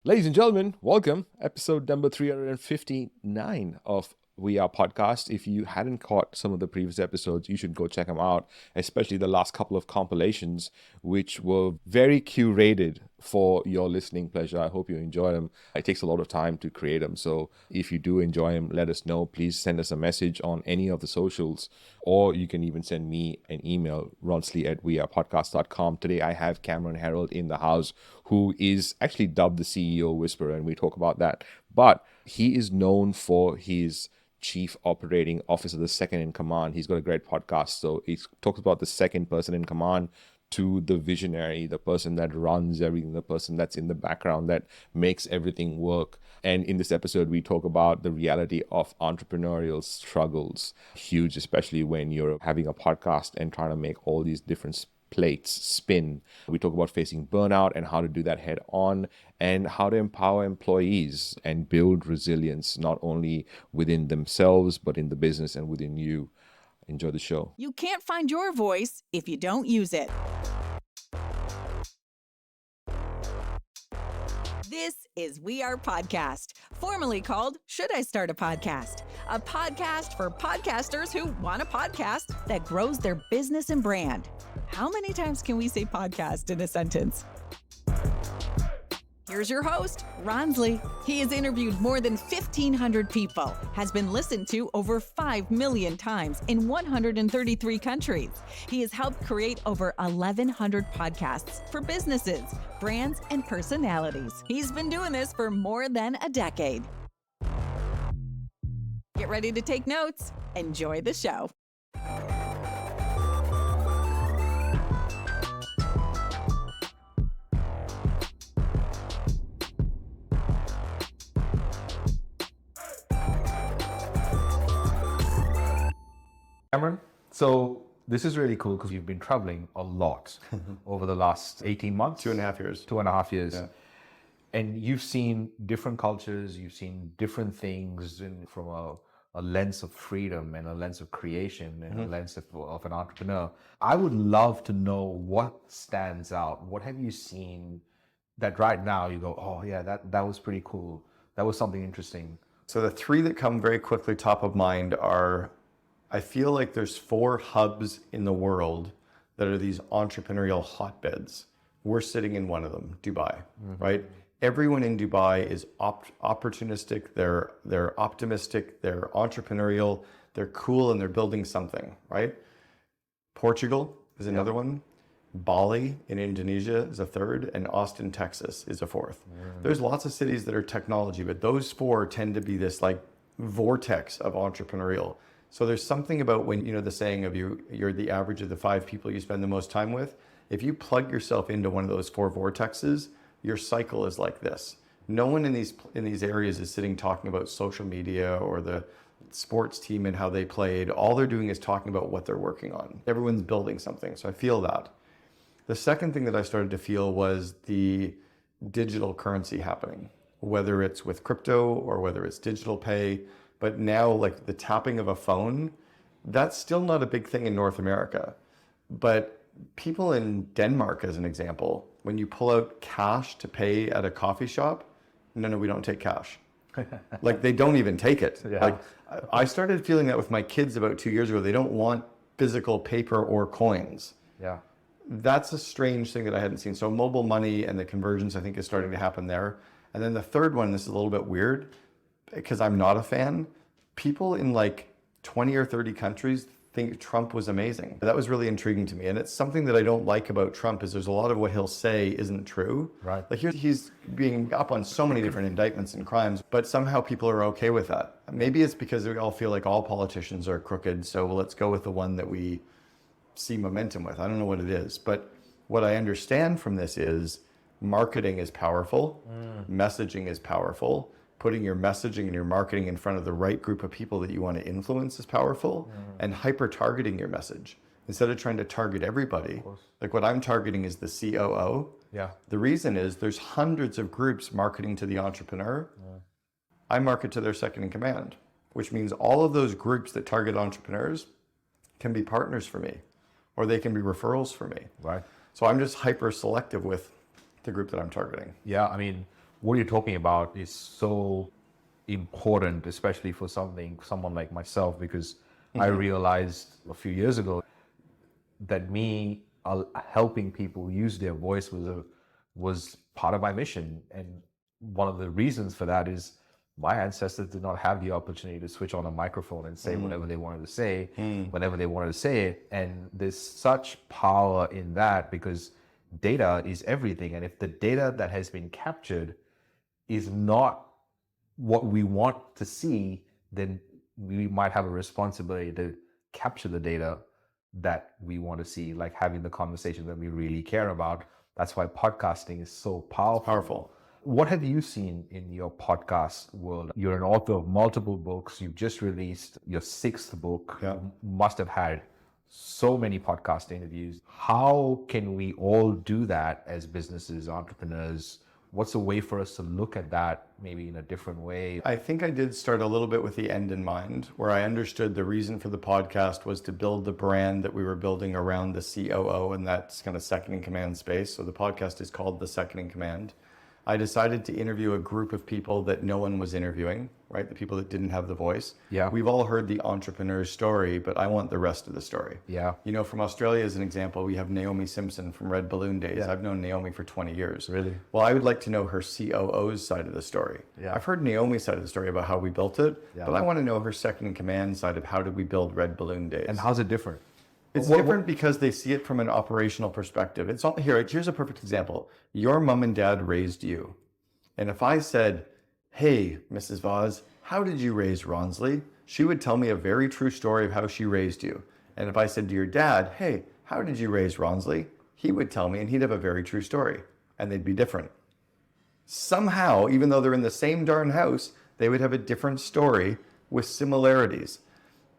Ladies and gentlemen, welcome. Episode number 359 of We Are Podcast. If you hadn't caught some of the previous episodes, you should go check them out, especially the last couple of compilations, which were very curated for your listening pleasure. I hope you enjoy them. It takes a lot of time to create them. So if you do enjoy them, let us know. Please send us a message on any of the socials, or you can even send me an email, Ronsley at wearepodcast.com. Today I have Cameron Herold in the house, who is actually dubbed the CEO Whisperer, and we talk about that. But he is known for his chief operating officer, the second in command. He's got a great podcast. So he talks about the second person in command to the visionary, the person that runs everything, the person that's in the background that makes everything work. And in this episode, we talk about the reality of entrepreneurial struggles. Huge, especially when you're having a podcast and trying to make all these different plates spin. We talk about facing burnout and how to do that head on, and how to empower employees and build resilience, not only within themselves, but in the business and within you. Enjoy the show. You can't find your voice if you don't use it. This is We Are Podcast, formerly called Should I Start a Podcast? A podcast for podcasters who want a podcast that grows their business and brand. How many times can we say podcast in a sentence? Here's your host, Ronsley. He has interviewed more than 1,500 people, has been listened to over 5 million times in 133 countries. He has helped create over 1,100 podcasts for businesses, brands, and personalities. He's been doing this for more than a decade. Get ready to take notes. Enjoy the show. Cameron, so this is really cool because you've been traveling a lot over the last 18 months. 2.5 years. 2.5 years. Yeah. And you've seen different cultures, you've seen different things from a lens of freedom and a lens of creation and a lens of an entrepreneur. I would love to know what stands out. What have you seen that right now you go, oh yeah, that was pretty cool. That was something interesting. So the three that come very quickly top of mind are, I feel like there's 4 hubs in the world that are these entrepreneurial hotbeds. We're sitting in one of them, Dubai, right? Everyone in Dubai is opportunistic, they're optimistic, they're entrepreneurial, they're cool, and they're building something, right? Portugal is another one. Bali in Indonesia is a third, and Austin, Texas is a fourth. There's lots of cities that are technology, but those 4 tend to be this like vortex of entrepreneurial. So there's something about when, you know, the saying of you're the average of the 5 people you spend the most time with. If you plug yourself into one of those 4 vortexes, your cycle is like this. No one in these areas is sitting talking about social media or the sports team and how they played. All they're doing is talking about what they're working on. Everyone's building something. So I feel that. The second thing that I started to feel was the digital currency happening, whether it's with crypto or whether it's digital pay. But now, like the tapping of a phone, that's still not a big thing in North America. But people in Denmark, as an example, when you pull out cash to pay at a coffee shop, no, we don't take cash. Like they don't even take it. Yeah. Like I started feeling that with my kids about 2 years ago. They don't want physical paper or coins. Yeah. That's a strange thing that I hadn't seen. So mobile money and the convergence, I think, is starting to happen there. And then the third one, this is a little bit weird, because I'm not a fan. People in like 20 or 30 countries think Trump was amazing. That was really intriguing to me. And it's something that I don't like about Trump is there's a lot of what he'll say isn't true. Right. Like he's being up on so many different indictments and crimes, but somehow people are okay with that. Maybe it's because we all feel like all politicians are crooked. So let's go with the one that we see momentum with. I don't know what it is, but what I understand from this is marketing is powerful. Messaging is powerful. Putting your messaging and your marketing in front of the right group of people that you want to influence is powerful, and hyper-targeting your message. Instead of trying to target everybody, like what I'm targeting is the COO. Yeah. The reason is there's hundreds of groups marketing to the entrepreneur. I market to their second in command, which means all of those groups that target entrepreneurs can be partners for me, or they can be referrals for me. Right. So I'm just hyper selective with the group that I'm targeting. Yeah, I mean, what you're talking about is so important, especially for someone like myself, because I realized a few years ago that me helping people use their voice was part of my mission. And one of the reasons for that is my ancestors did not have the opportunity to switch on a microphone and say whatever they wanted to say, whenever they wanted to say it. And there's such power in that, because data is everything. And if the data that has been captured is not what we want to see, then we might have a responsibility to capture the data that we want to see, like having the conversation that we really care about. That's why podcasting is so powerful. What have you seen in your podcast world? You're an author of multiple books. You've just released your 6th book. Yeah. You must have had so many podcast interviews. How can we all do that as businesses, entrepreneurs? What's a way for us to look at that maybe in a different way? I think I did start a little bit with the end in mind, where I understood the reason for the podcast was to build the brand that we were building around the COO and that's kind of second in command space. So the podcast is called The Second in Command. I decided to interview a group of people that no one was interviewing, right? The people that didn't have the voice. Yeah. We've all heard the entrepreneur's story, but I want the rest of the story. Yeah. You know, from Australia as an example, we have Naomi Simpson from Red Balloon Days. Yeah. I've known Naomi for 20 years. Really? Well, I would like to know her COO's side of the story. Yeah. I've heard Naomi's side of the story about how we built it, Yeah. but I want to know her second in command side of how did we build Red Balloon Days. And how's it different? It's different because they see it from an operational perspective. It's not here. Here's a perfect example. Your mom and dad raised you. And if I said, hey, Mrs. Voz, how did you raise Ronsley? She would tell me a very true story of how she raised you. And if I said to your dad, hey, how did you raise Ronsley? He would tell me, and he'd have a very true story. And they'd be different. Somehow, even though they're in the same darn house, they would have a different story with similarities.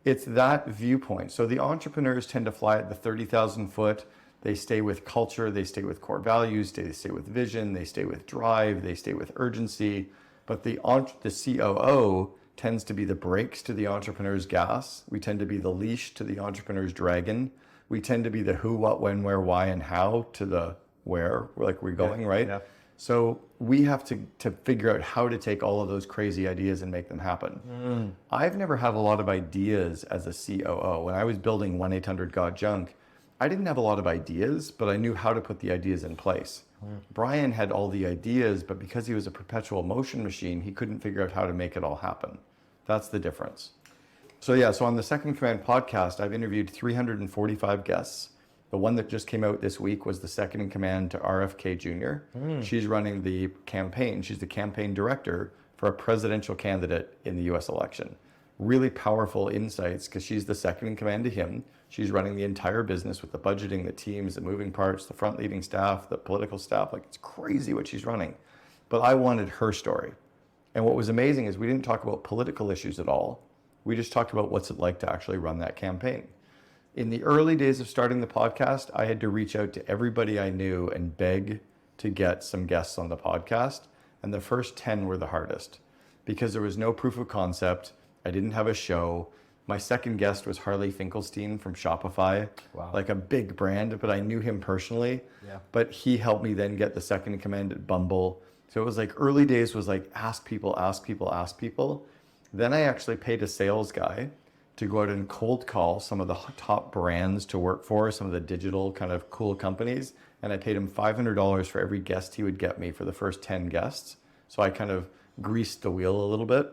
It's that viewpoint. So the entrepreneurs tend to fly at the 30,000 foot. They stay with culture, they stay with core values, they stay with vision, they stay with drive, they stay with urgency. But the COO tends to be the brakes to the entrepreneur's gas. We tend to be the leash to the entrepreneur's dragon. We tend to be the who, what, when, where, why, and how to the where, like we're going, right? Yeah. So we have to figure out how to take all of those crazy ideas and make them happen. I've never had a lot of ideas as a COO. When I was building 1-800-GOT-JUNK, I didn't have a lot of ideas, but I knew how to put the ideas in place. Brian had all the ideas, but because he was a perpetual motion machine, he couldn't figure out how to make it all happen. That's the difference. So on the Second in Command podcast, I've interviewed 345 guests. The one that just came out this week was the second in command to RFK Jr. She's running the campaign. She's the campaign director for a presidential candidate in the US election. Really powerful insights because she's the second in command to him. She's running the entire business with the budgeting, the teams, the moving parts, the front leading staff, the political staff. Like, it's crazy what she's running. But I wanted her story. And what was amazing is we didn't talk about political issues at all. We just talked about what's it like to actually run that campaign. In the early days of starting the podcast, I had to reach out to everybody I knew and beg to get some guests on the podcast. And the first 10 were the hardest because there was no proof of concept. I didn't have a show. My second guest was Harley Finkelstein from Shopify, like a big brand, but I knew him personally. Yeah. But he helped me then get the second in command at Bumble. So it was like early days was like ask people, ask people, ask people. Then I actually paid a sales guy to go out and cold call some of the top brands to work for, some of the digital kind of cool companies. And I paid him $500 for every guest he would get me for the first 10 guests. So I kind of greased the wheel a little bit.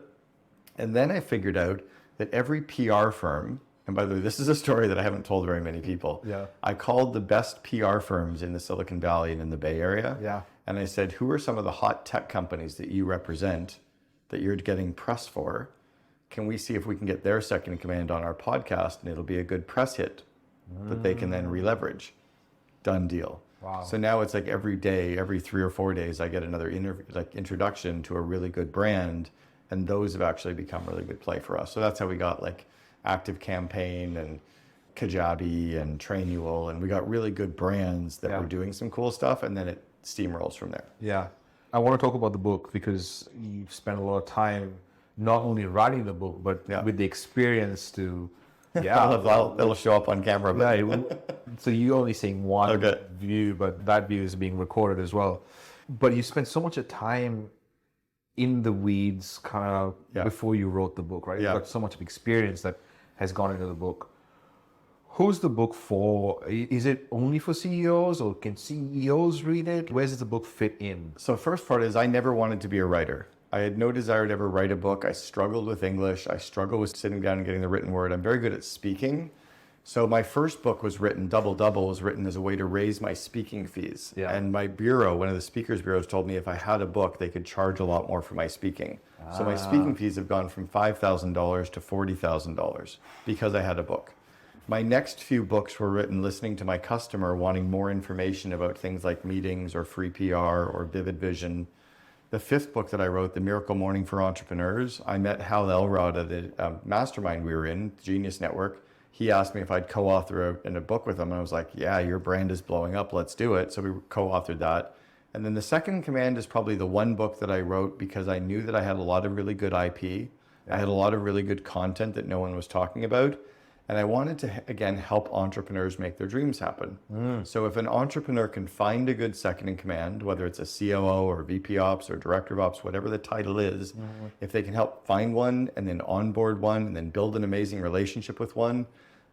And then I figured out that every PR firm, and by the way, this is a story that I haven't told very many people. Yeah. I called the best PR firms in the Silicon Valley and in the Bay Area. Yeah. And I said, who are some of the hot tech companies that you represent that you're getting press for? Can we see if we can get their second in command on our podcast and it'll be a good press hit that they can then re-leverage? Done deal. Wow. So now it's like every day, every 3 or 4 days, I get another introduction to a really good brand. And those have actually become really good play for us. So that's how we got like Active Campaign and Kajabi and Trainual. And we got really good brands that were doing some cool stuff. And then it steamrolls from there. Yeah. I want to talk about the book because you've spent a lot of time not only writing the book, but with the experience to, it'll show up on camera. But so you're only seeing one view, but that view is being recorded as well. But you spent so much time in the weeds kind of before you wrote the book, right? Yeah. You've got so much experience that has gone into the book. Who's the book for? Is it only for CEOs, or can CEOs read it? Where does the book fit in? So first part is I never wanted to be a writer. I had no desire to ever write a book. I struggled with English. I struggled with sitting down and getting the written word. I'm very good at speaking. So my first book was written, Double Double, was written as a way to raise my speaking fees. Yeah. And my bureau, one of the speakers bureaus, told me if I had a book, they could charge a lot more for my speaking. So my speaking fees have gone from $5,000 to $40,000 because I had a book. My next few books were written listening to my customer wanting more information about things like meetings or free PR or vivid vision. The fifth book that I wrote, The Miracle Morning for Entrepreneurs, I met Hal Elrod at a mastermind we were in, Genius Network. He asked me if I'd co-author in a book with him. And I was like, yeah, your brand is blowing up. Let's do it. So we co-authored that. And then the second in command is probably the one book that I wrote because I knew that I had a lot of really good IP. I had a lot of really good content that no one was talking about. And I wanted to, again, help entrepreneurs make their dreams happen. So if an entrepreneur can find a good second in command, whether it's a COO or VP Ops or Director of Ops, whatever the title is, if they can help find one and then onboard one and then build an amazing relationship with one,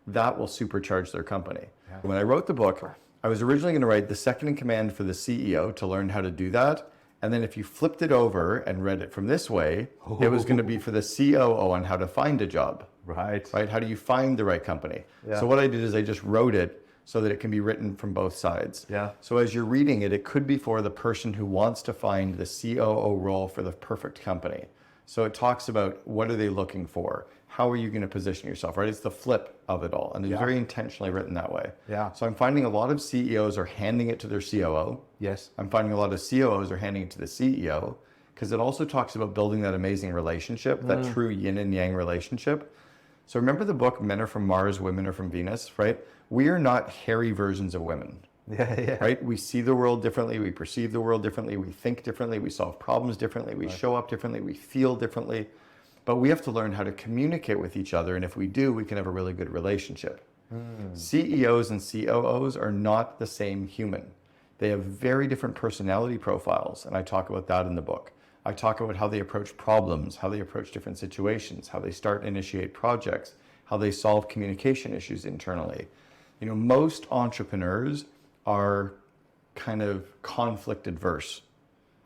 that will supercharge their company. Yeah. When I wrote the book, I was originally going to write the second in command for the CEO to learn how to do that. And then if you flipped it over and read it from this way, it was going to be for the COO on how to find a job. Right. How do you find the right company? Yeah. So what I did is I just wrote it so that it can be written from both sides. Yeah. So as you're reading it, it could be for the person who wants to find the COO role for the perfect company. So it talks about what are they looking for? How are you going to position yourself, right? It's the flip of it all. And it's very intentionally written that way. Yeah. So I'm finding a lot of CEOs are handing it to their COO. Yes. I'm finding a lot of COOs are handing it to the CEO, because it also talks about building that amazing relationship, that true yin and yang relationship. So remember the book, Men Are From Mars, Women Are From Venus, right? We are not hairy versions of women. Yeah. Right? We see the world differently. We perceive the world differently. We think differently. We solve problems differently. We show up differently. We feel differently. But we have to learn how to communicate with each other. And if we do, we can have a really good relationship. CEOs and COOs are not the same human. They have very different personality profiles. And I talk about that in the book. I talk about how they approach problems, how they approach different situations, how they start and initiate projects, how they solve communication issues internally. You know, most entrepreneurs are kind of conflict adverse.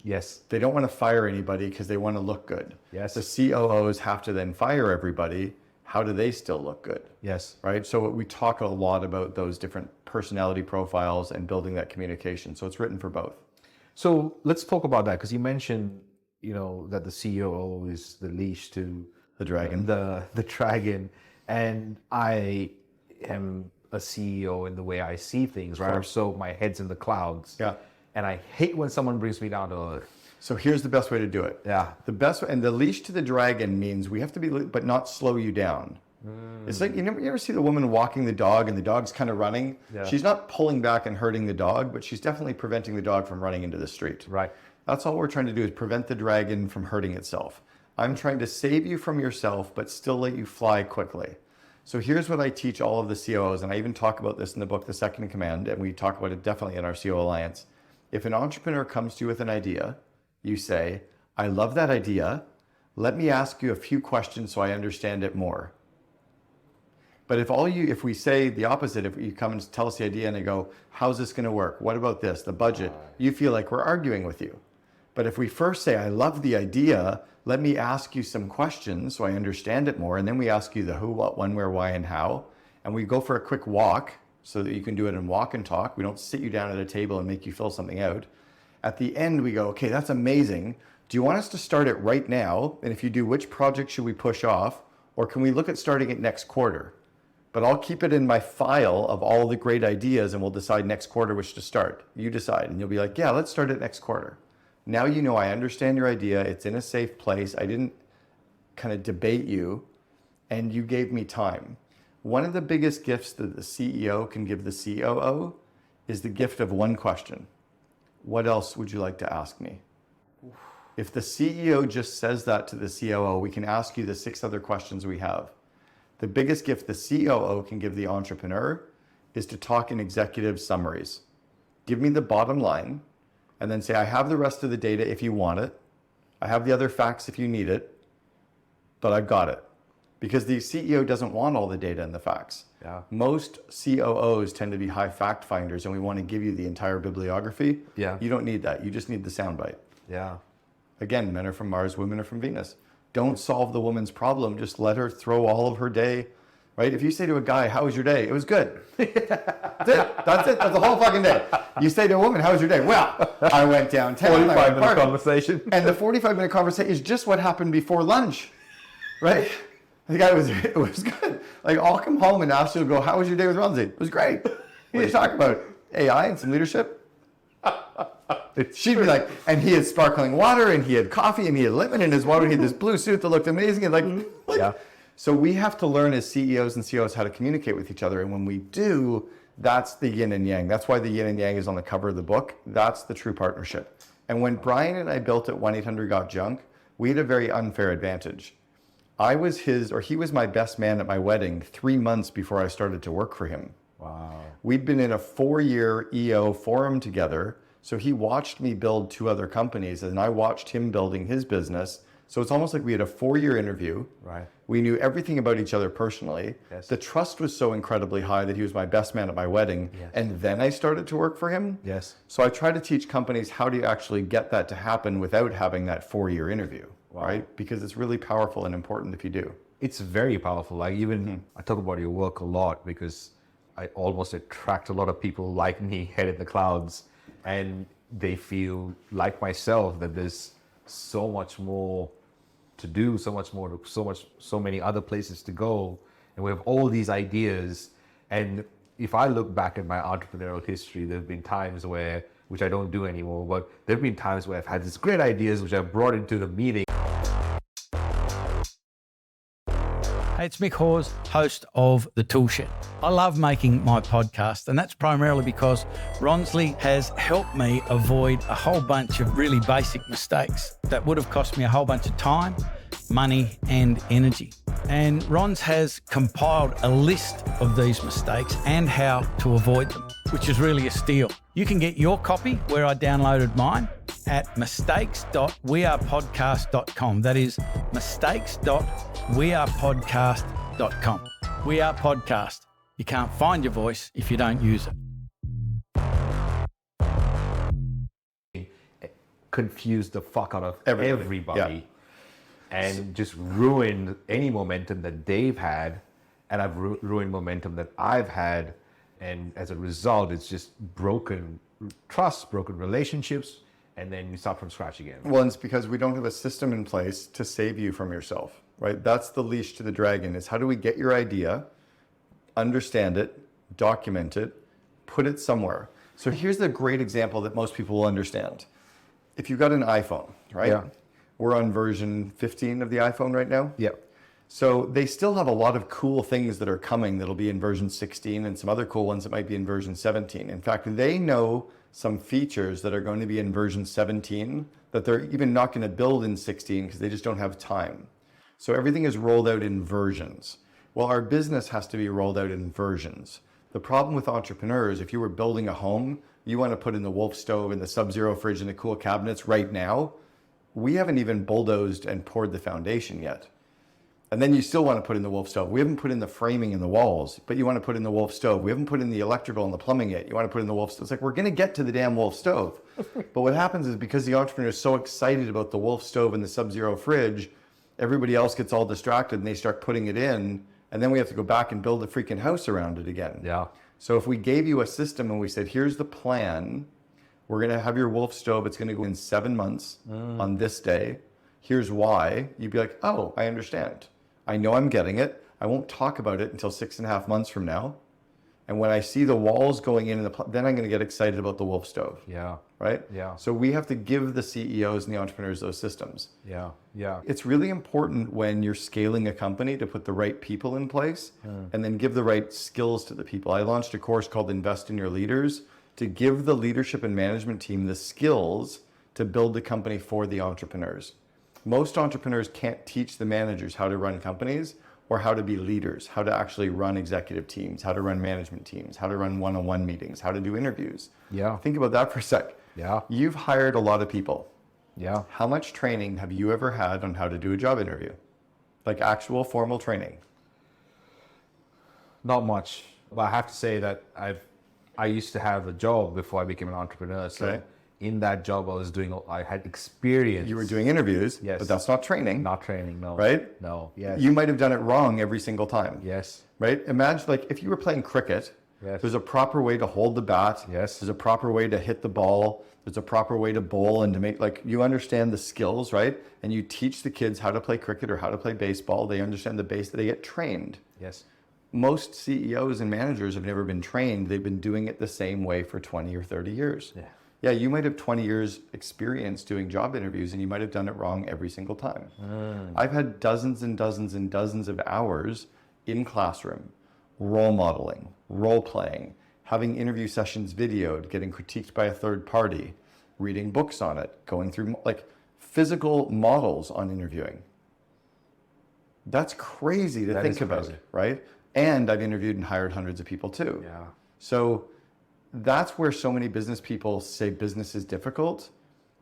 Yes. They don't want to fire anybody because they want to look good. Yes. The COOs have to then fire everybody. How do they still look good? Yes. Right? So we talk a lot about those different personality profiles and building that communication. So it's written for both. So let's talk about that, because you mentioned, you know, that the COO is the leash to The dragon. The dragon. And I am a CEO in the way I see things, right? So my head's in the clouds. Yeah. And I hate when someone brings me down to earth. So here's the best way to do it. Yeah. The best, and the leash to the dragon means we have to be, but not slow you down. It's like, you ever see the woman walking the dog and the dog's kind of running? Yeah. She's not pulling back and hurting the dog, but she's definitely preventing the dog from running into the street. Right. That's all we're trying to do, is prevent the dragon from hurting itself. I'm trying to save you from yourself, but still let you fly quickly. So here's what I teach all of the COOs, and I even talk about this in the book, The Second in Command, and we talk about it definitely in our CO Alliance. If an entrepreneur comes to you with an idea, you say, I love that idea. Let me ask you a few questions so I understand it more. But if we say the opposite, if you come and tell us the idea and they go, how's this going to work? What about this? The budget? You feel like we're arguing with you. But if we first say, I love the idea, let me ask you some questions so I understand it more. And then we ask you the who, what, when, where, why, and how. And we go for a quick walk so that you can do it in walk and talk. We don't sit you down at a table and make you fill something out. At the end, we go, okay, that's amazing. Do you want us to start it right now? And if you do, which project should we push off? Or can we look at starting it next quarter? But I'll keep it in my file of all the great ideas and we'll decide next quarter which to start. You decide. And you'll be like, yeah, let's start it next quarter. Now you know I understand your idea. It's in a safe place. I didn't kind of debate you and you gave me time. One of the biggest gifts that the CEO can give the COO is the gift of one question. What else would you like to ask me? If the CEO just says that to the COO, we can ask you the 6 other questions we have. The biggest gift the COO can give the entrepreneur is to talk in executive summaries. Give me the bottom line and then say, I have the rest of the data if you want it. I have the other facts if you need it, but I've got it. Because the CEO doesn't want all the data and the facts. Yeah. Most COOs tend to be high fact finders, and we want to give you the entire bibliography. Yeah. You don't need that. You just need the soundbite. Yeah. Again, men are from Mars, women are from Venus. Don't solve the woman's problem. Just let her throw all of her day, right? If you say to a guy, how was your day? It was good. That's it. That's it. That's the whole fucking day. You say to a woman, how was your day? Well, I went downtown. 45-minute conversation. And the 45-minute conversation is just what happened before lunch, right? The guy it was good. Like, I'll come home and Ashley will go, how was your day with Ronsley? It was great. What did you talk about? AI and some leadership? She'd be like, and he had sparkling water, and he had coffee, and he had lemon in his water, and he had this blue suit that looked amazing. And like, yeah. So we have to learn as CEOs and COOs how to communicate with each other. And when we do, that's the yin and yang. That's why the yin and yang is on the cover of the book. That's the true partnership. And when Brian and I built at 1-800-GOT-JUNK, we had a very unfair advantage. He was my best man at my wedding 3 months before I started to work for him. Wow. We'd been in a 4-year EO forum together. So he watched me build 2 other companies, and I watched him building his business. So it's almost like we had a 4-year interview. Right. We knew everything about each other personally. Yes. The trust was so incredibly high that he was my best man at my wedding. Yes. And then I started to work for him. Yes. So I try to teach companies how do you actually get that to happen without having that 4-year interview, Wow. right? Because it's really powerful and important if you do. It's very powerful. Like, even I talk about your work a lot because I almost attract a lot of people like me, head in the clouds, and they feel like myself that there's so much more to do, so many other places to go, and we have all these ideas. And if I look back at my entrepreneurial history, there have been times where, which I don't do anymore, but there have been times where I've had these great ideas which I've brought into the meeting. Hey, it's Mick Hawes, host of The Toolshed. I love making my podcast, and that's primarily because Ronsley has helped me avoid a whole bunch of really basic mistakes that would have cost me a whole bunch of time, money, and energy. And Rons has compiled a list of these mistakes and how to avoid them, which is really a steal. You can get your copy where I downloaded mine at mistakes.wearepodcast.com. That is mistakes.wearepodcast.com. We Are Podcast. You can't find your voice if you don't use it. Confuse the fuck out of Everybody. everybody. And just ruined any momentum that they've had, and I've ruined momentum that I've had, and as a result, it's just broken trust, broken relationships, and then you start from scratch again. Well, it's because we don't have a system in place to save you from yourself, right? That's the leash to the dragon, is how do we get your idea, understand it, document it, put it somewhere. So here's the great example that most people will understand. If you've got an iPhone, right? Yeah. We're on version 15 of the iPhone right now. Yep. So they still have a lot of cool things that are coming that'll be in version 16 and some other cool ones that might be in version 17. In fact, they know some features that are going to be in version 17 that they're even not going to build in 16 because they just don't have time. So everything is rolled out in versions. Well, our business has to be rolled out in versions. The problem with entrepreneurs, if you were building a home, you want to put in the Wolf stove and the Sub-Zero fridge and the cool cabinets right now. We haven't even bulldozed and poured the foundation yet. And then you still want to put in the Wolf stove. We haven't put in the framing in the walls, but you want to put in the Wolf stove. We haven't put in the electrical and the plumbing yet. You want to put in the Wolf stove. It's like, we're going to get to the damn Wolf stove. But what happens is, because the entrepreneur is so excited about the Wolf stove and the Sub-Zero fridge, everybody else gets all distracted and they start putting it in. And then we have to go back and build a freaking house around it again. Yeah. So if we gave you a system and we said, here's the plan, we're going to have your Wolf stove. It's going to go in 7 months on this day. Here's why. You'd be like, oh, I understand. I know I'm getting it. I won't talk about it until 6.5 months from now. And when I see the walls going in, then I'm going to get excited about the Wolf stove. Yeah. Right? Yeah. So we have to give the CEOs and the entrepreneurs those systems. Yeah. Yeah. It's really important when you're scaling a company to put the right people in place and then give the right skills to the people. I launched a course called Invest in Your Leaders to give the leadership and management team the skills to build the company for the entrepreneurs. Most entrepreneurs can't teach the managers how to run companies or how to be leaders, how to actually run executive teams, how to run management teams, how to run one-on-one meetings, how to do interviews. Yeah. Think about that for a sec. Yeah. You've hired a lot of people. Yeah. How much training have you ever had on how to do a job interview? Like actual formal training? Not much, but I have to say that I used to have a job before I became an entrepreneur. So Okay. in that job, I had experience. You were doing interviews, Yes. but that's not training, Not training, no. right? No. Yes. You might have done it wrong every single time. Yes. Right? Imagine like if you were playing cricket, Yes. there's a proper way to hold the bat. Yes. There's a proper way to hit the ball. There's a proper way to bowl and to make, like, you understand the skills, right? And you teach the kids how to play cricket or how to play baseball. They understand the base, they get trained. Yes. Most CEOs and managers have never been trained. They've been doing it the same way for 20 or 30 years. Yeah. Yeah, you might have 20 years experience doing job interviews and you might have done it wrong every single time. I've had dozens and dozens and dozens of hours in classroom, role modeling, role playing, having interview sessions videoed, getting critiqued by a third party, reading books on it, going through like physical models on interviewing. That's crazy to That think is about, crazy. right? And I've interviewed and hired hundreds of people too. Yeah. So that's where so many business people say business is difficult,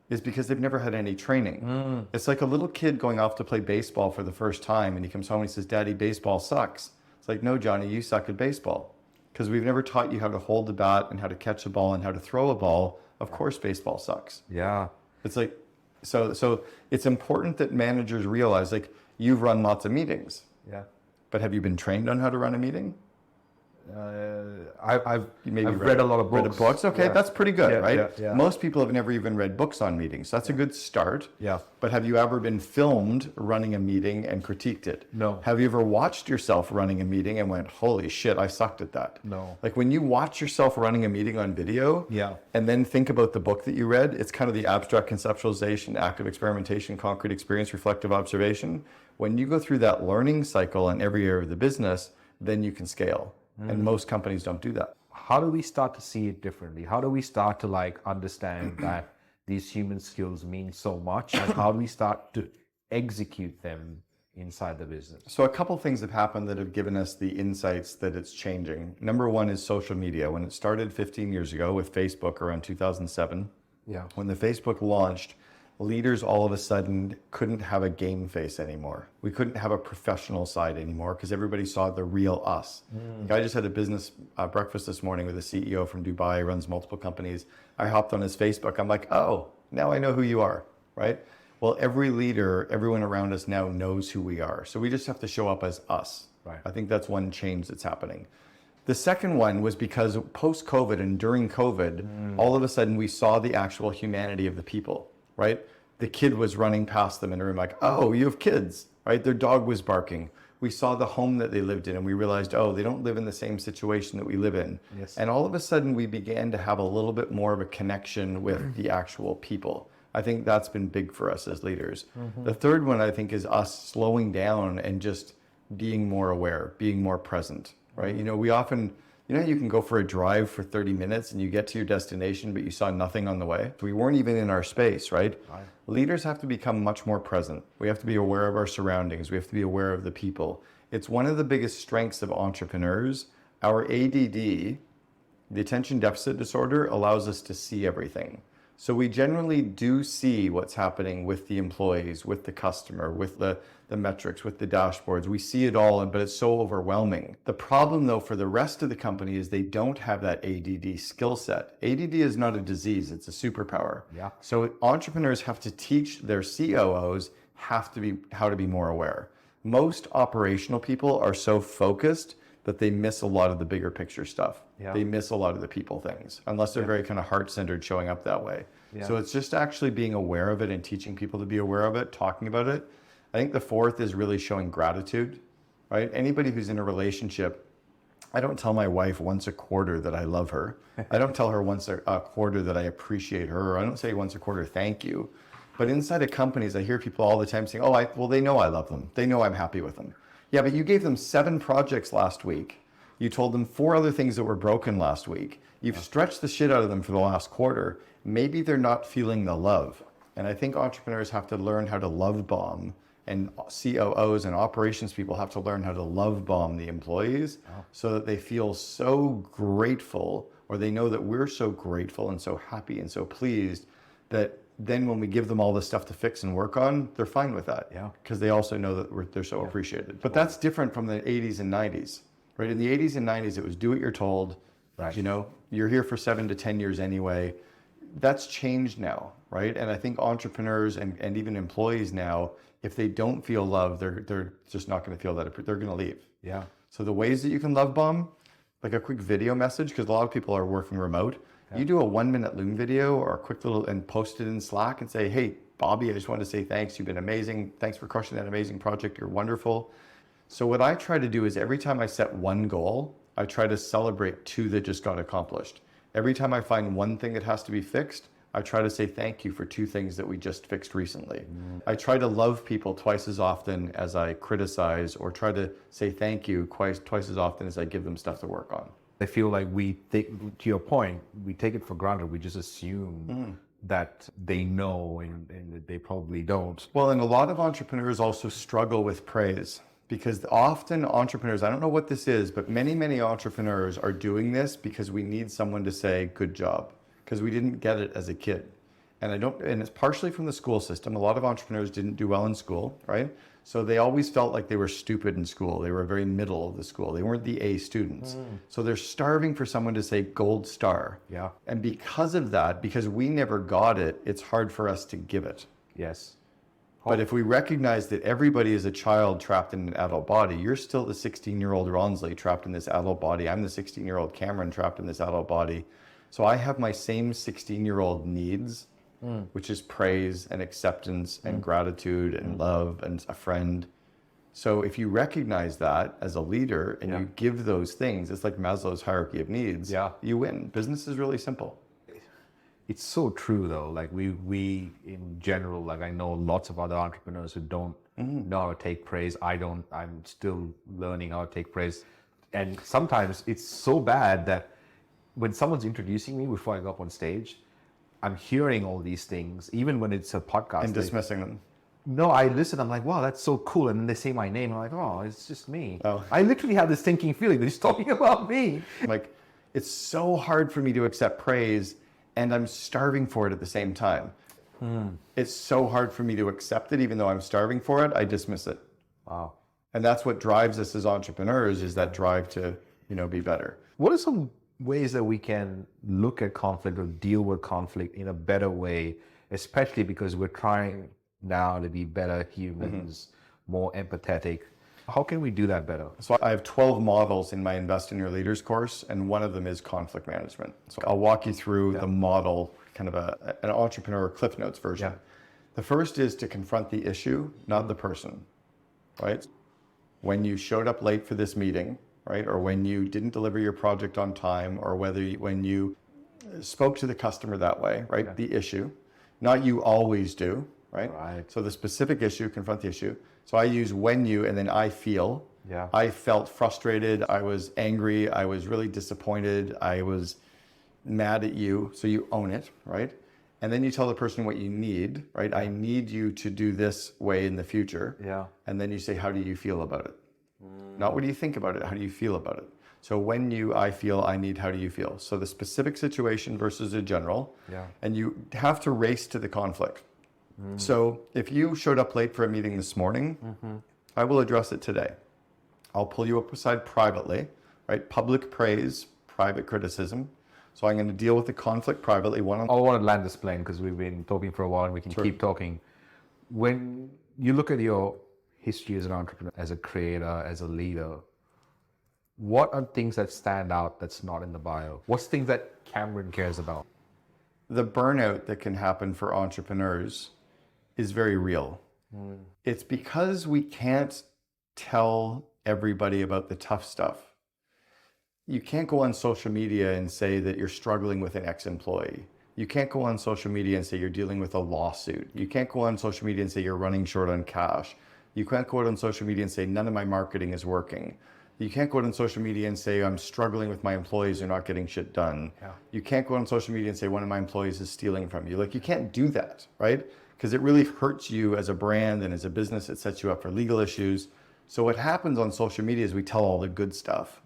is because they've never had any training. It's like a little kid going off to play baseball for the first time and he comes home and he says, "Daddy, baseball sucks." It's like, "No, Johnny, you suck at baseball. Because we've never taught you how to hold the bat and how to catch a ball and how to throw a ball. Of course, baseball sucks." Yeah. It's like, so it's important that managers realize, like, you've run lots of meetings, Yeah. but have you been trained on how to run a meeting? I've Maybe read a lot of books. Read books? Okay, Yeah. that's pretty good, Yeah, right? yeah, yeah. Most people have never even read books on meetings. So that's a good start. Yeah. But have you ever been filmed running a meeting and critiqued it? No. Have you ever watched yourself running a meeting and went, "Holy shit, I sucked at that"? No. Like when you watch yourself running a meeting on video, Yeah. and then think about the book that you read, it's kind of the abstract conceptualization, active experimentation, concrete experience, reflective observation. When you go through that learning cycle in every area of the business, then you can scale. And most companies don't do that. How do we start to see it differently? How do we start to like understand that these human skills mean so much, and how do we start to execute them inside the business? So a couple things have happened that have given us the insights that it's changing. Number one is social media. When it started 15 years ago with Facebook around 2007, Yeah. when the Facebook launched, leaders all of a sudden couldn't have a game face anymore. We couldn't have a professional side anymore because everybody saw the real us. Like I just had a business breakfast this morning with a CEO from Dubai, runs multiple companies. I hopped on his Facebook. I'm like, "Oh, now I know who you are," right? Well, every leader, everyone around us now knows who we are. So we just have to show up as us. Right. I think that's one change that's happening. The second one was because post-COVID and during COVID, all of a sudden we saw the actual humanity of the people, right? The kid was running past them in a room like, "Oh, you have kids," right? Their dog was barking. We saw the home that they lived in and we realized, oh, they don't live in the same situation that we live in. Yes. And all of a sudden we began to have a little bit more of a connection with the actual people. I think that's been big for us as leaders. The third one, I think, is us slowing down and just being more aware, being more present, right? You know, we often, you can go for a drive for 30 minutes and you get to your destination, but you saw nothing on the way. We weren't even in our space, right? Leaders have to become much more present. We have to be aware of our surroundings. We have to be aware of the people. It's one of the biggest strengths of entrepreneurs. Our ADD, the attention deficit disorder, allows us to see everything. So we generally do see what's happening with the employees, with the customer, with the metrics, with the dashboards. We see it all, but it's so overwhelming. The problem, though, for the rest of the company is they don't have that ADD skill set. ADD is not a disease, it's a superpower. Yeah. So entrepreneurs have to teach their COOs how to be more aware. Most operational people are so focused that they miss a lot of the bigger picture stuff. Yeah. They miss a lot of the people things, unless they're very kind of heart-centered, showing up that way. Yeah. So it's just actually being aware of it and teaching people to be aware of it, talking about it. I think the fourth is really showing gratitude, right? Anybody who's in a relationship, I don't tell my wife once a quarter that I love her. I don't tell her once a quarter that I appreciate her, or I don't say once a quarter, "Thank you." But inside of companies, I hear people all the time saying, well, they know I love them. They know I'm happy with them. Yeah, but you gave them 7 projects last week. You told them 4 other things that were broken last week. You've stretched the shit out of them for the last quarter. Maybe they're not feeling the love. And I think entrepreneurs have to learn how to love bomb, and COOs and operations people have to learn how to love bomb the employees so that they feel so grateful, or they know that we're so grateful and so happy and so pleased that then when we give them all this stuff to fix and work on, they're fine with that. Yeah. Because they also know that they're so appreciated. But that's different from the 80s and 90s, right? In the 80s and 90s, it was do what you're told. Right. You know, you're here for 7 to 10 years anyway. That's changed now, right? And I think entrepreneurs and even employees now, if they don't feel love, they're just not going to feel that. They're going to leave. Yeah. So the ways that you can love bomb, like a quick video message, because a lot of people are working remote. You do a 1-minute Loom video or a quick little and post it in Slack and say, hey, Bobby, I just wanted to say thanks. You've been amazing. Thanks for crushing that amazing project. You're wonderful. So what I try to do is every time I set one goal, I try to celebrate 2 that just got accomplished. Every time I find one thing that has to be fixed, I try to say thank you for 2 things that we just fixed recently. I try to love people twice as often as I criticize, or try to say thank you twice as often as I give them stuff to work on. I feel like to your point, we take it for granted. We just assume that they know and they probably don't. Well, and a lot of entrepreneurs also struggle with praise, because often entrepreneurs, I don't know what this is, but many entrepreneurs are doing this because we need someone to say good job, because we didn't get it as a kid. And it's partially from the school system. A lot of entrepreneurs didn't do well in school, right? So they always felt like they were stupid in school. They were very middle of the school. They weren't the A students. So they're starving for someone to say gold star. Yeah. And because of that, because we never got it, it's hard for us to give it. Yes. But if we recognize that everybody is a child trapped in an adult body, you're still the 16-year-old Ronsley trapped in this adult body. I'm the 16-year-old Cameron trapped in this adult body. So I have my same 16-year-old needs, which is praise and acceptance and gratitude and love and a friend. So if you recognize that as a leader and you give those things, it's like Maslow's hierarchy of needs, you win. Business is really simple. It's so true though. Like we in general, like I know lots of other entrepreneurs who don't know how to take praise. I'm still learning how to take praise. And sometimes it's so bad that when someone's introducing me before I go up on stage, I'm hearing all these things, even when it's a podcast. And dismissing them. No, I listen, I'm like, wow, that's so cool. And then they say my name, I'm like, oh, it's just me. Oh. I literally have this thinking feeling that he's talking about me. Like, it's so hard for me to accept praise, and I'm starving for it at the same time. It's so hard for me to accept it, even though I'm starving for it, I dismiss it. Wow. And that's what drives us as entrepreneurs, is that drive to, be better. What are some ways that we can look at conflict or deal with conflict in a better way, especially because we're trying now to be better humans, more empathetic? How can we do that better? So I have 12 models in my Invest in Your Leaders course, and one of them is conflict management. So I'll walk you through the model, kind of an entrepreneur Cliff Notes version. The first is to confront the issue, not the person, right? When you showed up late for this meeting, right? Or when you didn't deliver your project on time, or when you spoke to the customer that way, right? The issue, not you always do, right? So the specific issue, confront the issue. So I use when you, and then I feel. I felt frustrated. I was angry. I was really disappointed. I was mad at you. So you own it, right? And then you tell the person what you need, right? I need you to do this way in the future. And then you say, how do you feel about it? Not what do you think about it, how do you feel about it? So when you, I feel, I need, how do you feel? So the specific situation versus a general. And you have to race to the conflict. So if you showed up late for a meeting this morning, I will address it today. I'll pull you up aside privately, right? Public praise, private criticism. So I'm going to deal with the conflict privately. I want to land this plane because we've been talking for a while and we can keep talking. When you look at your history as an entrepreneur, as a creator, as a leader, what are things that stand out that's not in the bio? What's things that Cameron cares about? The burnout that can happen for entrepreneurs is very real. It's because we can't tell everybody about the tough stuff. You can't go on social media and say that you're struggling with an ex-employee. You can't go on social media and say you're dealing with a lawsuit. You can't go on social media and say you're running short on cash. You can't go out on social media and say none of my marketing is working. You can't go out on social media and say I'm struggling with my employees, they're not getting shit done. You can't go on social media and say one of my employees is stealing from you. Like, you can't do that, right? Because it really hurts you as a brand and as a business. It sets you up for legal issues. So what happens on social media is we tell all the good stuff.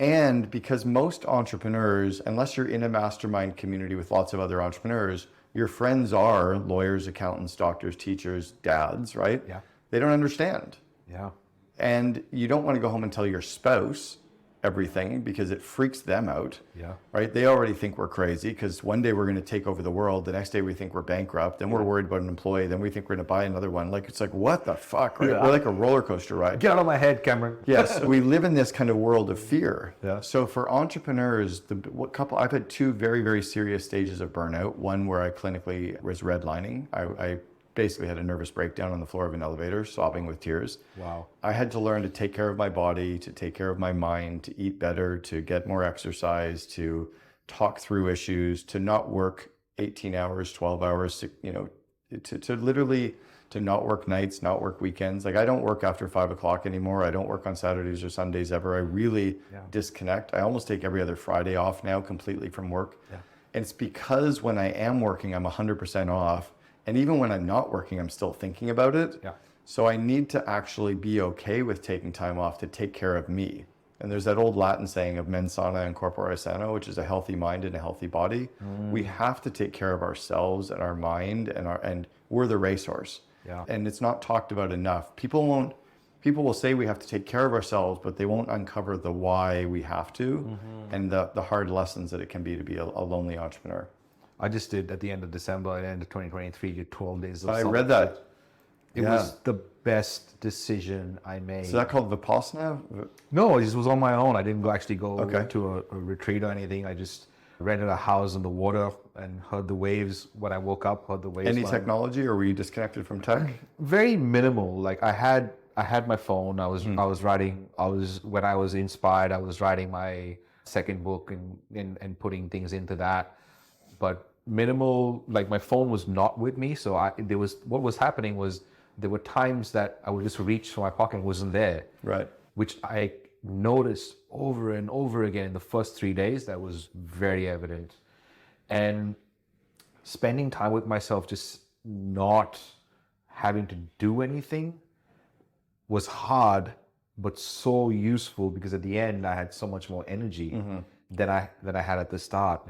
And because most entrepreneurs, unless you're in a mastermind community with lots of other entrepreneurs, Your friends are lawyers, accountants, doctors, teachers, dads, right? Yeah. They don't understand. Yeah. And you don't want to go home and tell your spouse everything because it freaks them out. Yeah. Right? They already think we're crazy because one day we're going to take over the world. The next day we think we're bankrupt. Then we're worried about an employee. Then we think we're going to buy another one. Like, it's like, what the fuck? Right? Yeah. We're like a roller coaster ride. Get out of my head, Cameron. Yes, we live in this kind of world of fear. Yeah. So for entrepreneurs, I've had two very, very serious stages of burnout. One where I clinically was redlining. I basically had a nervous breakdown on the floor of an elevator, sobbing with tears. Wow. I had to learn to take care of my body, to take care of my mind, to eat better, to get more exercise, to talk through issues, to not work 18 hours, 12 hours, to literally to not work nights, not work weekends. Like, I don't work after 5 o'clock anymore. I don't work on Saturdays or Sundays ever. I really disconnect. I almost take every other Friday off now completely from work. Yeah. And it's because when I am working, I'm 100% off. And even when I'm not working, I'm still thinking about it. Yeah. So I need to actually be okay with taking time off to take care of me. And there's that old Latin saying of mens sana and corpore sano, which is a healthy mind and a healthy body. We have to take care of ourselves and our mind, and we're the racehorse. Yeah. And it's not talked about enough. People will say we have to take care of ourselves, but they won't uncover the why we have to and the hard lessons that it can be to be a lonely entrepreneur. I just did at the end of December, end of 2023, did 12 days of I solitude. read that. It was the best decision I made. Is that called Vipassana? No, it just was on my own. I didn't actually go Okay. to a retreat or anything. I just rented a house on the water and heard the waves when I woke up, heard the waves. Any when technology, or were you disconnected from tech? Very minimal. Like I had my phone. I was writing. When I was inspired, I was writing my second book and putting things into that. But minimal. Like my phone was not with me. So what was happening was there were times that I would just reach for my pocket and it wasn't there. Right. Which I noticed over and over again in the first 3 days. That was very evident. And spending time with myself, just not having to do anything, was hard, but so useful, because at the end I had so much more energy than I had at the start.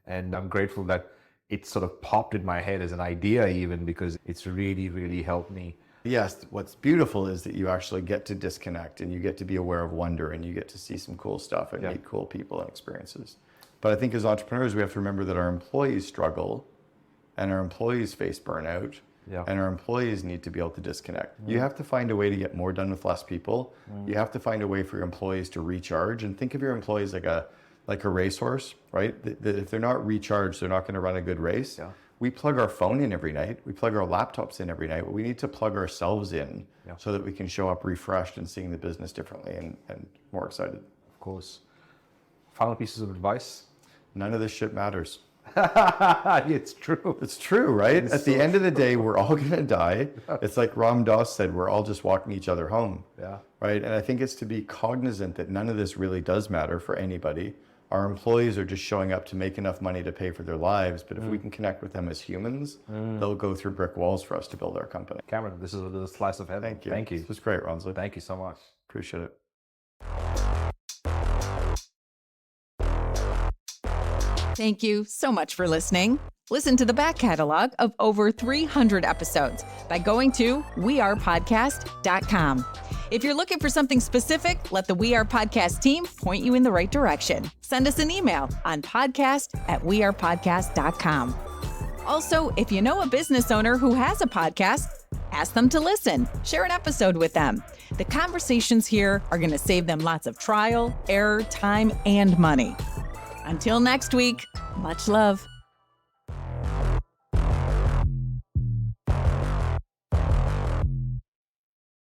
And I'm grateful that it sort of popped in my head as an idea, even, because it's really, really helped me. Yes, what's beautiful is that you actually get to disconnect and you get to be aware of wonder and you get to see some cool stuff and meet cool people and experiences. But I think as entrepreneurs, we have to remember that our employees struggle and our employees face burnout and our employees need to be able to disconnect. You have to find a way to get more done with less people. You have to find a way for your employees to recharge, and think of your employees like a racehorse, right? That if they're not recharged, they're not going to run a good race. Yeah. We plug our phone in every night. We plug our laptops in every night. But we need to plug ourselves in so that we can show up refreshed and seeing the business differently and more excited. Of course. Final pieces of advice? None of this shit matters. It's true. It's true, right? At the end of the day, we're all going to die. It's like Ram Dass said, we're all just walking each other home. Yeah. Right? And I think it's to be cognizant that none of this really does matter for anybody. Our employees are just showing up to make enough money to pay for their lives. But if we can connect with them as humans, they'll go through brick walls for us to build our company. Cameron, this is a slice of heaven. Thank you. Thank you. This was great, Ronsley. Thank you so much. Appreciate it. Thank you so much for listening. Listen to the back catalog of over 300 episodes by going to wearepodcast.com. If you're looking for something specific, let the We Are Podcast team point you in the right direction. Send us an email on podcast@wearepodcast.com. Also, if you know a business owner who has a podcast, ask them to listen. Share an episode with them. The conversations here are going to save them lots of trial, error, time, and money. Until next week, much love.